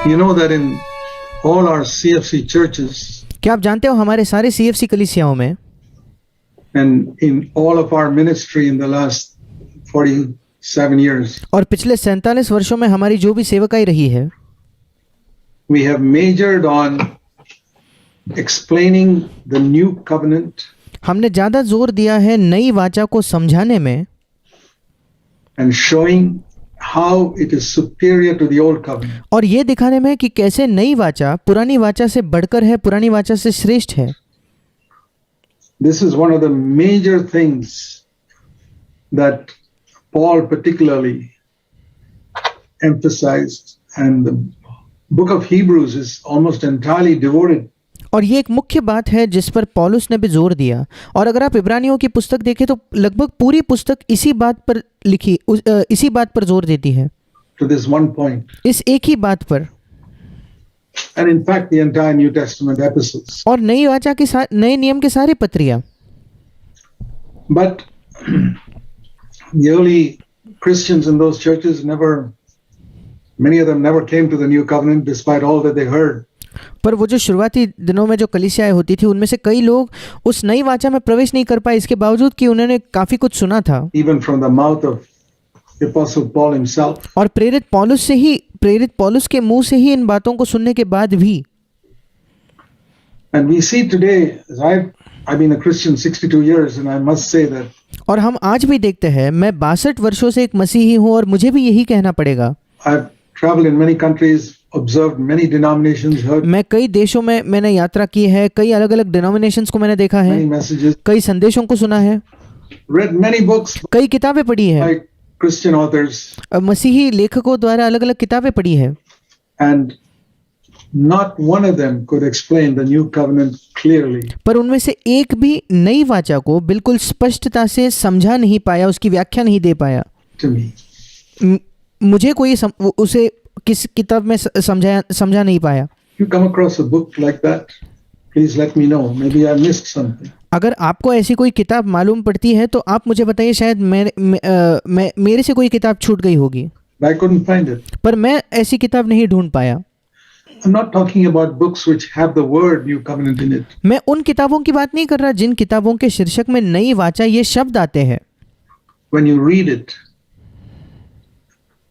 You know that in all our CFC churches क्या आप जानते हो हमारे सारे CFC कलीसियाओं में and in all of our ministry in the last 47 years, और पिछले 47 वर्षों में हमारी जो भी सेवकाई रही है, we have majored on explaining the new covenant हमने ज़्यादा जोर दिया है नई वाचा को समझाने में and showing how it is superior to the old covenant. और ये दिखाने में कि कैसे नई वाचा पुरानी वाचा से बढ़कर है, पुरानी वाचा से श्रेष्ठ है। This is one of the major things that Paul particularly emphasized, and the book of Hebrews is almost entirely devoted. और ये एक मुख्य बात है जिस पर पौलुस ने भी जोर दिया। और अगर आप इब्रानियों की पुस्तक देखें तो लगभग पूरी पुस्तक इसी बात पर लिखी, इसी बात पर जोर देती है, To this one point. इस एक ही बात पर। And in fact, the entire New Testament epistles. और नई वाचा के नए नियम के सारे पत्रियां। But the early Christians in those churches many of them never came to the new covenant despite all that they heard. पर वो जो शुरुआती दिनों में जो कलीसियाएं होती थी उनमें से कई लोग उस नई वाचा में प्रवेश नहीं कर पाए, इसके बावजूद कि उन्होंने काफी कुछ सुना था। Even from the mouth of the Apostle Paul himself. और प्रेरित पौलुस के मुंह से ही इन बातों को सुनने के बाद भी। And we see today, as I've been a Christian 62 years, and I must say that. और हम आज भी देखते हैं, मैं 62 वर्षों से एक मसीही हूँ और मुझे भी यही कहना पड़ेगा। I've traveled in many countries, observed many denominations, heard मैं कई देशों में मैंने यात्रा की है, कई अलग अलग डिनोमिनेशंस को मैंने देखा है, many messages, कई संदेशों को सुना है, read many books कई किताबें पढ़ी है, by Christian authors, मसीही लेखकों द्वारा अलग अलग किताबें पढ़ी है, and not one of them could explain the new covenant clearly. पर उनमें से एक भी नई वाचा को बिल्कुल स्पष्टता से समझा नहीं पाया, उसकी व्याख्या नहीं दे पाया To me. मुझे कोई उसे किस किताब में समझा नहीं पाया। You come across a book like that, please let me know. Maybe I missed something. अगर आपको ऐसी कोई किताब मालूम पड़ती है तो आप मुझे बताइए, शायद मेरे से कोई किताब छूट गई होगी। I couldn't find it. पर मैं ऐसी किताब नहीं ढूंढ पाया। I'm not talking about books which have the word new covenant in it. मैं उन किताबों की बात नहीं कर रहा जिन किताबों के शीर्षक में नई वाचा ये शब्द आते हैं। When you read it,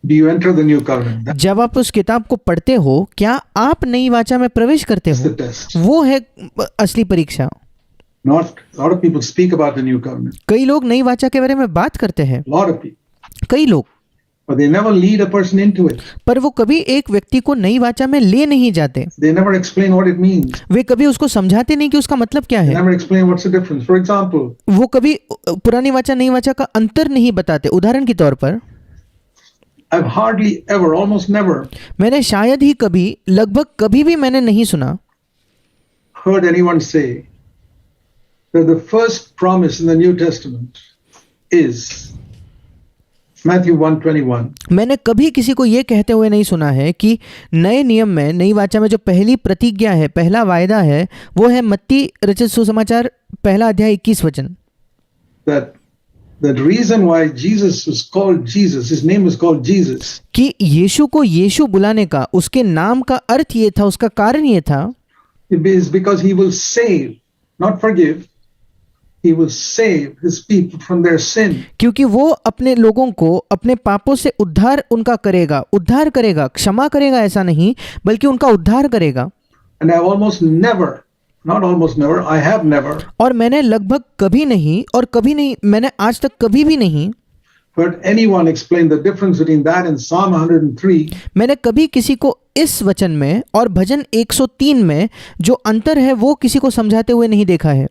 do you enter the new covenant? जब आप उस किताब को पढ़ते हो, क्या आप नई वाचा में प्रवेश करते That's हो? the test. वो है असली परीक्षा। Not a lot of people speak about the new covenant. कई लोग नई वाचा के बारे में बात करते हैं, A lot of people, कई लोग, but they never lead a person into it. पर वो कभी एक व्यक्ति को नई वाचा में ले नहीं जाते। They never explain what it means. वे कभी उसको समझाते नहीं कि उसका मतलब क्या They है। never explain what's the difference. For example, वो कभी पुरानी वाचा नई वाचा का अंतर नहीं बताते। उदाहरण के तौर पर I've hardly ever, almost never मैंने शायद ही कभी, लगभग कभी भी मैंने नहीं सुना heard anyone say that the first promise in the New Testament is Matthew 1:21. मैंने कभी किसी को ये कहते हुए नहीं सुना है कि नए नियम में, नई वाचा में जो पहली प्रतिज्ञा है, पहला वायदा है, वो है मत्ती रचित सुसमाचार पहला अध्याय 21 वचन। That reason why Jesus was called Jesus, his name was called Jesus, कि यीशु को यीशु बुलाने का, उसके नाम का अर्थ ये था, उसका कारण ये था it is because he will save, not forgive. He will save his people from their sin. क्योंकि वो अपने लोगों को अपने पापों से उद्धार उनका करेगा, उद्धार करेगा, क्षमा करेगा ऐसा नहीं, बल्कि उनका उद्धार करेगा। And I've almost never, not almost never, I have never और मैंने लगभग कभी नहीं, और कभी नहीं, मैंने आज तक कभी भी नहीं heard anyone explain the difference between that and Psalm 103. मैंने कभी किसी को इस वचन में और भजन 103 में जो अंतर है वो किसी को समझाते हुए नहीं देखा है,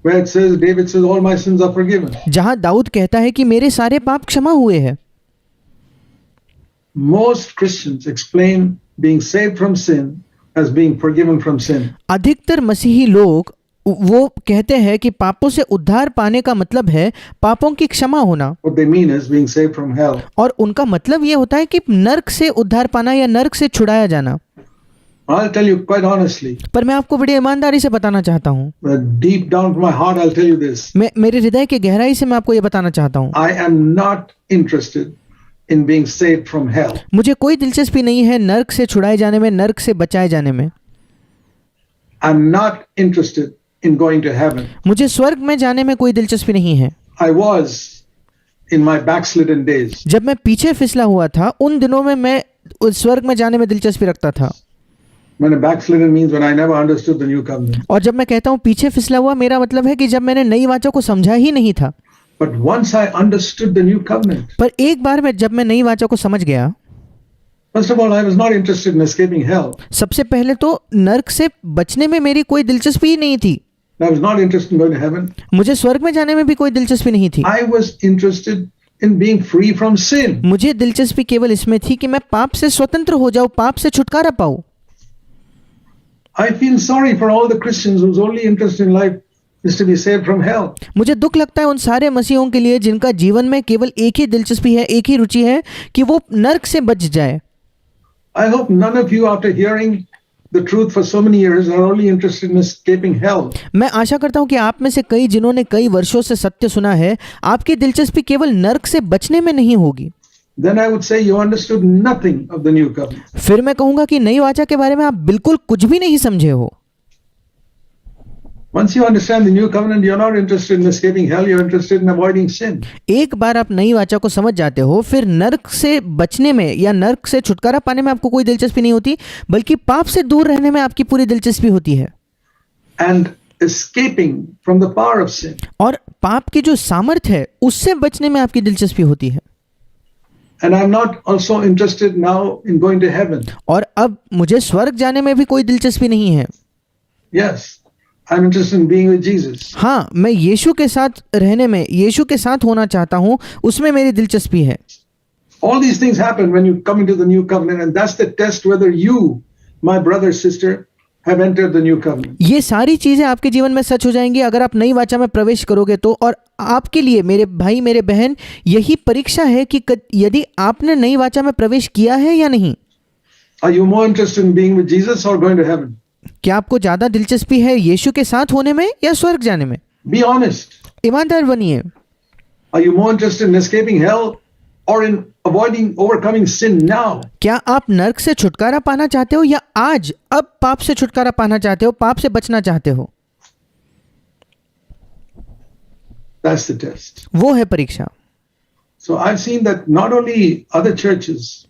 Where it says, David says, all my sins are forgiven. जहां दाऊद कहता है कि मेरे सारे पाप क्षमा हुए हैं। Most Christians explain being saved from sin as being forgiven from sin. अधिकतर मसीही लोग वो कहते हैं कि पापों से उद्धार पाने का मतलब है पापों की क्षमा होना, What they mean is being saved from hell. और उनका मतलब ये होता है कि नर्क से उद्धार पाना या नर्क से छुड़ाया जाना। I'll tell you quite honestly, पर मैं आपको बड़ी ईमानदारी से बताना चाहता हूँ, deep down from my heart, I'll tell you this. मेरे हृदय की गहराई से मैं आपको ये बताना चाहता हूँ, I am not interested in being saved from hell. मुझे कोई दिलचस्पी नहीं है नर्क से छुड़ाए जाने में, नर्क से बचाए जाने में। I'm not interested in going to heaven. मुझे स्वर्ग में जाने में कोई दिलचस्पी नहीं है। I was in my backslidden days. जब मैं पीछे फिसला हुआ था उन दिनों में मैं उस स्वर्ग में जाने में दिलचस्पी रखता था। When a backslidden means when I never understood the new covenant. और जब मैं कहता हूँ पीछे फिसला हुआ, मेरा मतलब है कि जब मैंने नई वाचा को समझा ही नहीं था। But once I understood the new covenant, पर एक बार में जब मैं नई वाचा को समझ गया, first of all, I was not interested in escaping hell. सबसे पहले तो नर्क से बचने में मेरी कोई दिलचस्पी ही नहीं थी। I was not interested in going to heaven. मुझे स्वर्ग में जाने में भी कोई दिलचस्पी नहीं थी। I was interested in being free from sin. मुझे दिलचस्पी केवल इसमें थी कि मैं पाप से स्वतंत्र हो जाऊं, पाप से छुटकारा पाऊं। I feel sorry for all the Christians whose only interest in life is to be saved from hell. मुझे दुख लगता है उन सारे मसीहों के लिए जिनका जीवन में केवल एक ही दिलचस्पी है, एक ही रुचि है कि वो नर्क से बच जाए। I hope none of you, after hearing the truth for so many years, are only interested in escaping hell. मैं आशा करता हूं कि आप में से कई जिन्होंने कई वर्षों से सत्य सुना है, आपकी दिलचस्पी केवल नर्क से बचने में नहीं होगी। Then I would say you understood nothing of the new covenant. फिर मैं कहूंगा कि नई वाचा के बारे में आप बिल्कुल कुछ भी नहीं समझे हो। Once you understand the new covenant, you're not interested in escaping hell, you're interested in avoiding sin. एक बार आप नई वाचा को समझ जाते हो, फिर नर्क से बचने में या नर्क से छुटकारा पाने में आपको कोई दिलचस्पी नहीं होती, बल्कि पाप से दूर रहने में आपकी पूरी दिलचस्पी होती है। And escaping from the power of sin. और पाप की जो सामर्थ्य है उससे बचने में आपकी दिलचस्पी होती है। And I'm not also interested now in going to heaven. और अब मुझे स्वर्ग जाने में भी कोई दिलचस्पी नहीं है। Yes, I'm interested in being with Jesus. हाँ, मैं यीशु के साथ रहने में, यीशु के साथ होना चाहता हूँ, उसमें मेरी दिलचस्पी है। All these things happen when you come into the new covenant, and that's the test whether you, my brother, sister, have entered the new covenant. ये सारी चीजें आपके जीवन में सच हो जाएंगी अगर आप नई वाचा में प्रवेश करोगे तो। और आपके लिए मेरे भाई, मेरे बहन, यही परीक्षा है कि यदि आपने नई वाचा में प्रवेश किया है या नहीं। Are you more interested in being with Jesus or going to heaven? क्या आपको ज्यादा दिलचस्पी है यीशु के साथ होने में या स्वर्ग जाने में? Be honest. ईमानदार बनिए। Are you more interested in escaping hell or in overcoming sin now? क्या आप नर्क से छुटकारा पाना चाहते हो या आज, अब पाप से छुटकारा पाना चाहते हो, पाप से बचना चाहते हो? That's the test. वो है परीक्षा। So I've seen that not only other churches,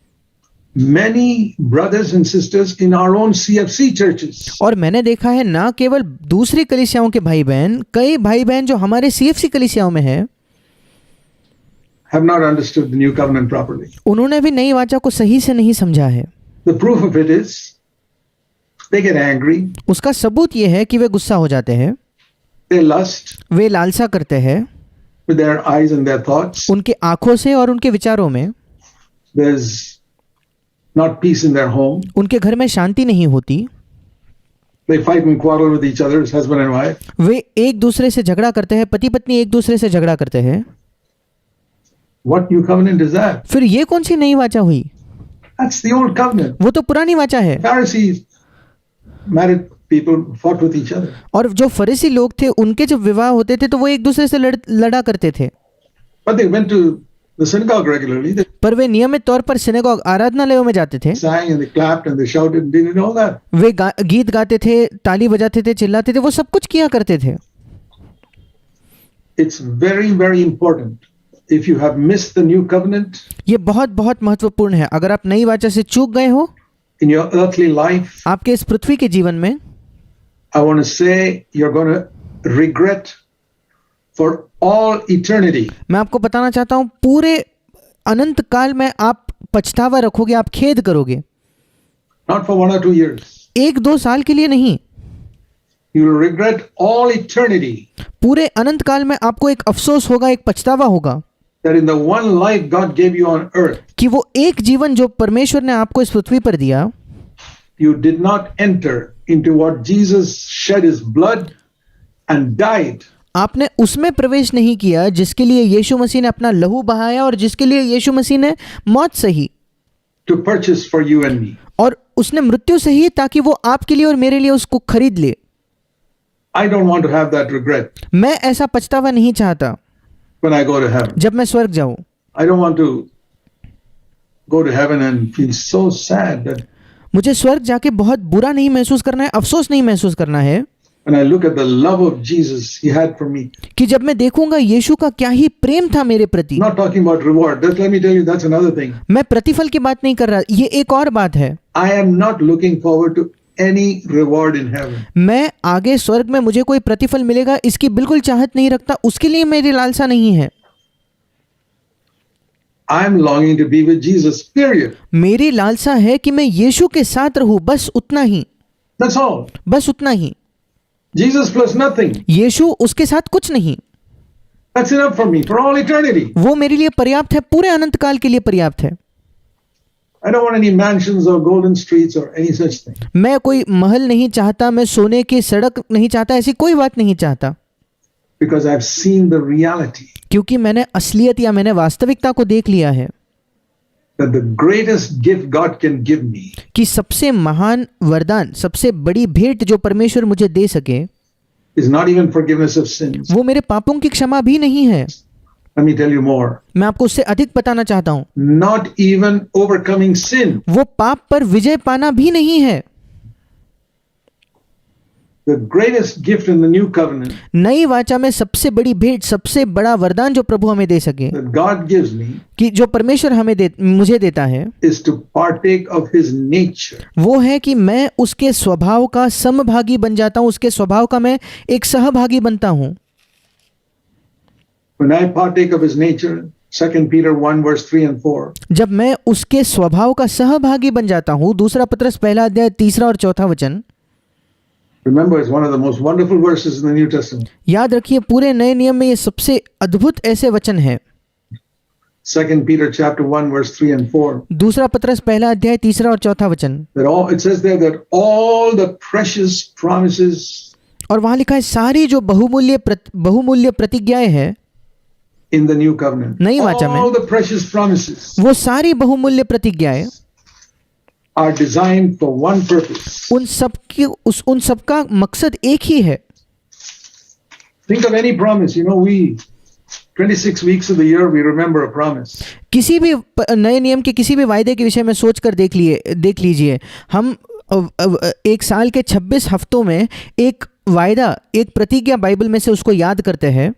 many brothers and sisters in our own CFC churches. और मैंने देखा है ना केवल दूसरी कलीसियाओं के भाई बहन, कई भाई बहन जो हमारे CFC कलीसियाओं में है, have not understood the new covenant properly. उन्होंने भी नई वाचा को सही से नहीं समझा है। The proof of it is they get angry, उसका सबूत ये है कि वे गुस्सा हो जाते हैं, they lust वे लालसा करते हैं with their eyes and their thoughts. उनके आंखों से और उनके विचारों में। There's not peace in their home. उनके घर में शांति नहीं होती। They fight and quarrel with each other as husband and wife. वे एक दूसरे से झगड़ा करते हैं, पति पत्नी एक दूसरे से झगड़ा करते हैं। What new covenant is that? फिर ये कौन सी नई वाचा हुई? That's the old covenant. वो तो पुरानी वाचा है। Pharisees, married people fought with each other. और जो फरीसी लोग थे उनके जब विवाह होते थे तो वो एक दूसरे से लड़ा करते थे। But they went to the synagogue regularly. They पर वे नियमित तौर पर सिनेगॉग, आराधनालयों में जाते थे। sang and they clapped and they shouted and did all that. वे गीत गाते थे, ताली बजाते थे, चिल्लाते थे, वो सब कुछ किया करते थे। It's very, very important. If you have missed the new covenant ये बहुत बहुत महत्वपूर्ण है। अगर आप नई वाचा से चूक गए हो in your earthly life, आपके इस पृथ्वी के जीवन में, I want to say you're going to regret for all eternity. मैं आपको बताना चाहता हूं पूरे अनंत काल में आप पछतावा रखोगे, आप खेद करोगे। Not for 1 or 2 years. 1-2 साल के लिए नहीं, You will regret all eternity पूरे अनंत काल में आपको एक अफसोस होगा, एक पछतावा होगा that in the one life God gave you on earth, कि वो एक जीवन जो परमेश्वर ने आपको इस पृथ्वी पर दिया, you did not enter into what Jesus shed his blood and died. आपने उसमें प्रवेश नहीं किया जिसके लिए यीशु मसीह ने अपना लहू बहाया और जिसके लिए यीशु मसीह ने मौत सही To purchase for you and me. और उसने मृत्यु सही ताकि वो आपके लिए और मेरे लिए उसको खरीद ले। I don't want to have that regret मैं ऐसा पछतावा नहीं चाहता when I go to heaven. जब मैं स्वर्ग जाऊं। I don't want to go to heaven and feel so sad that मुझे स्वर्ग जाके बहुत बुरा नहीं महसूस करना है, अफसोस नहीं महसूस करना है when I look at the love of Jesus he had for me. कि जब मैं देखूंगा यीशु का क्या ही प्रेम था मेरे प्रति। Not talking about reward. Let me tell you, that's another thing. मैं प्रतिफल की बात नहीं कर रहा, ये एक और बात है। I am not looking forward to any reward in heaven. मैं आगे स्वर्ग में मुझे कोई प्रतिफल मिलेगा इसकी बिल्कुल चाहत नहीं रखता, उसके लिए मेरी लालसा नहीं है। I am longing to be with Jesus, period. मेरी लालसा है कि मैं यीशु के साथ रहूं, बस उतना ही, That's all. बस उतना ही। Jesus plus nothing. यीशु उसके साथ कुछ नहीं, That's enough for me for all eternity. वो मेरे लिए पर्याप्त है, पूरे अनंत काल के लिए पर्याप्त है। I don't want any mansions or golden streets or any such thing. मैं कोई महल नहीं चाहता, मैं सोने की सड़क नहीं चाहता, ऐसी कोई बात नहीं चाहता, Because I've seen the reality क्योंकि मैंने असलियत या मैंने वास्तविकता को देख लिया है that the greatest gift God can give me कि सबसे महान वरदान, सबसे बड़ी भेंट जो परमेश्वर मुझे दे सके is not even forgiveness of sins. वो मेरे पापों की क्षमा भी नहीं है। Let me tell you more. मैं आपको उससे अधिक बताना चाहता हूँ, Not even overcoming sin. वो पाप पर विजय पाना भी नहीं है। The greatest gift in the new covenant नई वाचा में सबसे बड़ी भेंट, सबसे बड़ा वरदान जो प्रभु हमें दे सके, that God gives me कि जो परमेश्वर मुझे देता है, is to partake of his nature. वो है कि मैं उसके स्वभाव का समभागी बन जाता हूँ, उसके स्वभाव का मैं एक सहभागी बनता हूँ। When I partake of his nature, 2 Peter 1 verse 3 and 4, जब मैं उसके स्वभाव का सहभागी बन जाता हूँ, दूसरा पत्रस पहला अध्याय 3 और 4 वचन, remember it's one of the most wonderful verses in the New Testament. याद रखिए पूरे नए नियम में ये सबसे अद्भुत ऐसे वचन है। 2 Peter chapter 1 verse 3 and 4. दूसरा पत्रस पहला अध्याय 3 और 4 वचन, That all it says there that all the precious promises और वहां लिखा है सारी जो बहुमूल्य प्रतिज्ञाएं हैं in the new covenant, नई वाचा में, all the precious promises वो सारी बहुमूल्य प्रतिज्ञाएं are designed for one purpose. उन सब का मकसद एक ही है। Think of any promise. You know, we 26 weeks of the year we remember a promise. किसी भी नए नियम के किसी भी वायदे के विषय में सोचकर देख लीजिए, हम एक साल के 26 हफ्तों में एक वायदा, एक प्रतिज्ञा बाइबल में से उसको याद करते हैं।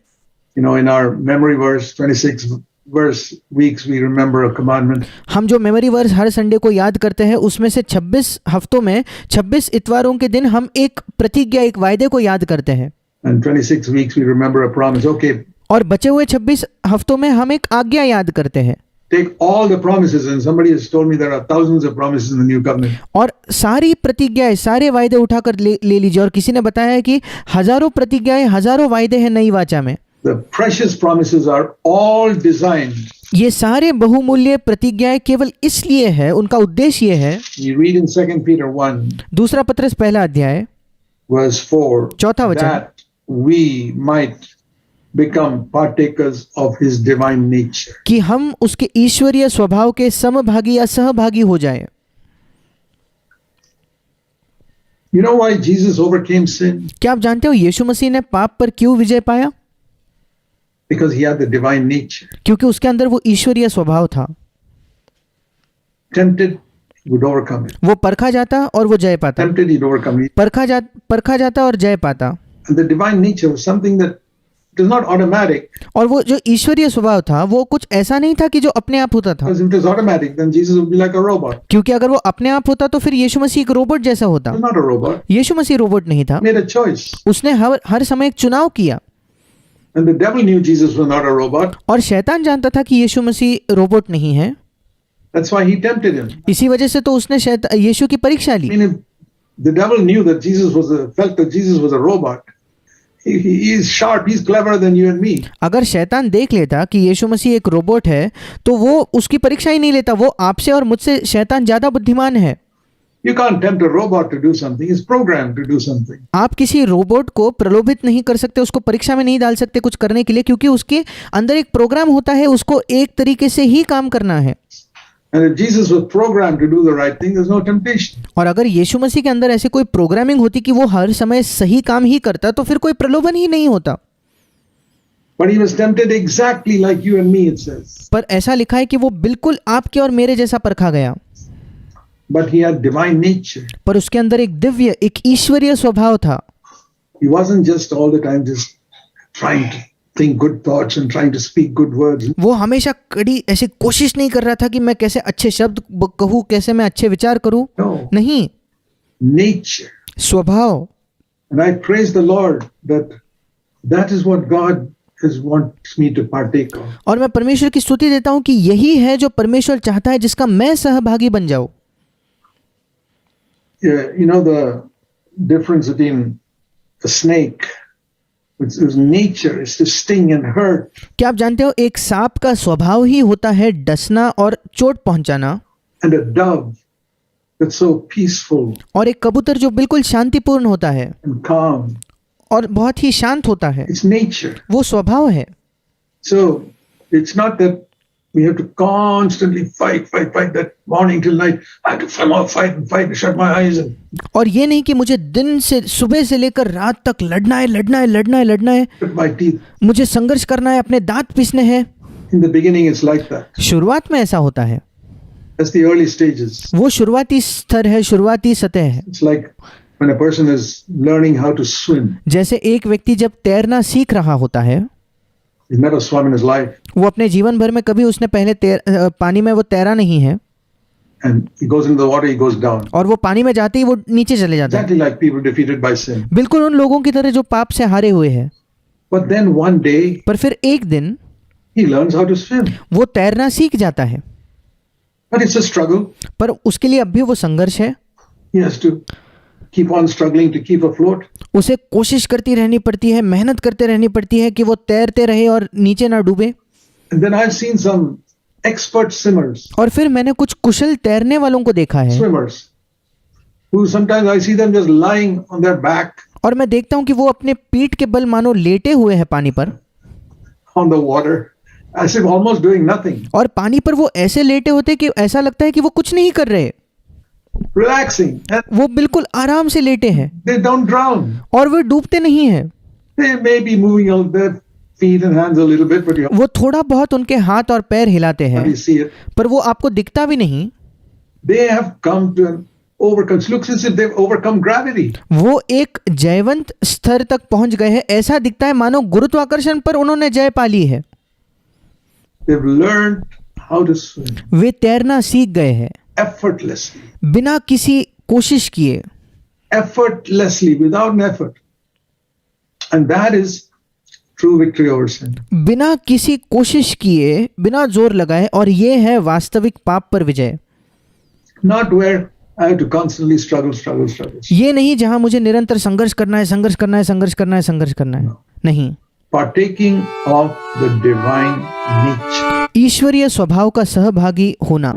You know, in our memory verse 26 verse weeks we remember a commandment. हम जो मेमोरी वर्स हर संडे को याद करते हैं उसमें से 26 हफ्तों में 26 इतवारों के दिन हम एक प्रतिज्ञा, एक वायदे को याद करते हैं। And 26 weeks we remember a promise. Okay, और बचे हुए 26 हफ्तों में हम एक आज्ञा याद करते हैं। take all the promises, and somebody has told me there are thousands of promises in the new covenant. और सारी प्रतिज्ञाएं, सारे वायदे उठाकर ले लीजिए, और किसी ने बताया है कि हजारों प्रतिज्ञाएं, हजारों वायदे हैं नई वाचा में। The precious promises are all designed. ये सारे बहुमूल्य प्रतिज्ञाएं केवल इसलिए है, उनका उद्देश्य ये है। You read in 2 Peter 1 दूसरा पत्रस पहला अध्याय verse 4 चौथा वचन, that we might become partakers of his divine nature. कि हम उसके ईश्वरीय स्वभाव के समभागी या सहभागी हो जाए। You know why Jesus overcame sin? क्या आप जानते हो यीशु मसीह ने पाप पर क्यों विजय पाया? Because he had the divine nature. क्योंकि उसके अंदर वो ईश्वरीय स्वभाव था। Tempted, he would overcome it. वो परखा जाता और वो जय पाता, Tempted, he'd overcome it. परखा जाता और जय पाता। And the divine nature was something that it was not automatic. और वो जो ईश्वरीय स्वभाव था वो कुछ ऐसा नहीं था कि जो अपने आप होता था, Because if it was automatic, then Jesus would be like a robot. क्योंकि अगर वो अपने आप होता तो फिर यीशु मसीह एक रोबोट जैसा होता। He was not a robot. Yeshu Masih robot नहीं था, He made a choice. उसने हर समय एक चुनाव किया। And the devil knew Jesus was not a robot. और शैतान जानता था कि यीशु मसीह रोबोट नहीं है, That's why he tempted him. इसी वजह से तो उसने यीशु की परीक्षा ली। I mean, if the devil knew that felt that Jesus was a robot, he is sharp, he's cleverer than you and me. अगर शैतान देख लेता कि यीशु मसीह एक रोबोट है तो वो उसकी परीक्षा ही नहीं लेता, वो आपसे और मुझसे शैतान ज्यादा बुद्धिमान है। You can't tempt a robot to do something. It's programmed to do something. आप किसी रोबोट को प्रलोभित नहीं कर सकते, उसको परीक्षा में नहीं डाल सकते कुछ करने के लिए, क्योंकि उसके अंदर एक प्रोग्राम होता है, उसको एक तरीके से ही काम करना है। And if Jesus was programmed to do the right thing, there's no temptation. और अगर यीशु मसीह के अंदर ऐसी कोई प्रोग्रामिंग होती कि वो हर समय सही काम ही करता तो फिर कोई प्रलोभन ही नहीं होता। But he was tempted exactly like you and me, it says. पर ऐसा लिखा है कि वो बिल्कुल आपके और मेरे जैसा परखा गया, But he had divine nature. पर उसके अंदर एक दिव्य, एक ईश्वरीय स्वभाव था. He wasn't just all the time just trying to think good thoughts and trying to speak good words. वो हमेशा कड़ी ऐसी कोशिश नहीं कर रहा था कि मैं कैसे अच्छे शब्द कहूँ, कैसे मैं अच्छे विचार करूँ. No, नहीं, nature. स्वभाव. And I praise the Lord that is what God wants me to partake of. और मैं परमेश्वर की स्तुति देता हूँ कि यही है जो परमेश्वर चाहता है, जिसका मैं सहभागी बन जाऊँ. Yeah, you know the difference between a snake, whose nature is to sting and hurt, क्या आप जानते हो एक सांप का स्वभाव ही होता है डसना और चोट पहुंचाना, and a dove that's so peaceful और एक कबूतर जो बिल्कुल शांतिपूर्ण होता है and calm. और बहुत ही शांत होता है. It's nature. वो स्वभाव है. So it's not that we have to constantly fight that morning till night. I have to fight and shut my eyes and और ये नहीं कि मुझे दिन से सुबह से लेकर रात तक लड़ना है, put my teeth. मुझे संघर्ष करना है, अपने दांत पीसने हैं. In the beginning, it's like that. शुरुआत में ऐसा होता है. That's the early stages. वो शुरुआती स्तर है, शुरुआती सतह है. It's like when a person is learning how to swim. जैसे एक व्यक्ति जब तैरना सीख रहा होता है, He's never swum in his life, वो अपने जीवन भर में कभी उसने पहले पानी में वो तैरा नहीं है, and he goes into the water, he goes down. और वो पानी में जाते ही वो नीचे चले जाता है. Exactly like people defeated by sin. बिल्कुल उन लोगों की तरह जो पाप से हारे हुए हैं. But then one day, पर फिर एक दिन he learns how to swim. वो तैरना सीख जाता है. But it's a struggle. पर उसके लिए अब भी वो संघर्ष है. He has to keep on struggling to keep afloat. उसे कोशिश करती रहनी पड़ती है, मेहनत करते रहनी पड़ती है कि वो तैरते रहे और नीचे ना डूबे. And then I've seen some expert swimmers, और फिर मैंने कुछ कुशल तैरने वालों को देखा है, who sometimes I see them just lying on their back और मैं देखता हूं कि वो अपने पीठ के बल मानो लेटे हुए हैं पानी पर, on the water, as if almost doing nothing, और पानी पर वो ऐसे लेटे होते कि ऐसा लगता है कि वो कुछ नहीं कर रहे. relaxing, and वो बिल्कुल आराम से लेटे हैं they don't drown. और वो डूबते नहीं हैं. They may be moving all their feet and hands a little bit, but वो थोड़ा बहुत उनके हाथ और पैर हिलाते हैं, you see it. पर वो आपको दिखता भी नहीं. They have come to an overcome. It looks as if they've overcome gravity. वो एक जयवंत स्तर तक पहुंच गए हैं. ऐसा दिखता है मानो गुरुत्वाकर्षण पर उन्होंने जय पा ली है. They've learned how to swim वे तैरना सीख गए हैं effortlessly, बिना किसी कोशिश किए, without an effort. And that is true victory over sin. बिना किसी कोशिश किए, बिना जोर लगाए, और ये है वास्तविक पाप पर विजय. Not where I have to constantly struggle. ये नहीं जहां मुझे निरंतर संघर्ष करना है. नहीं. Partaking of the divine nature. ईश्वरीय स्वभाव का सहभागी होना.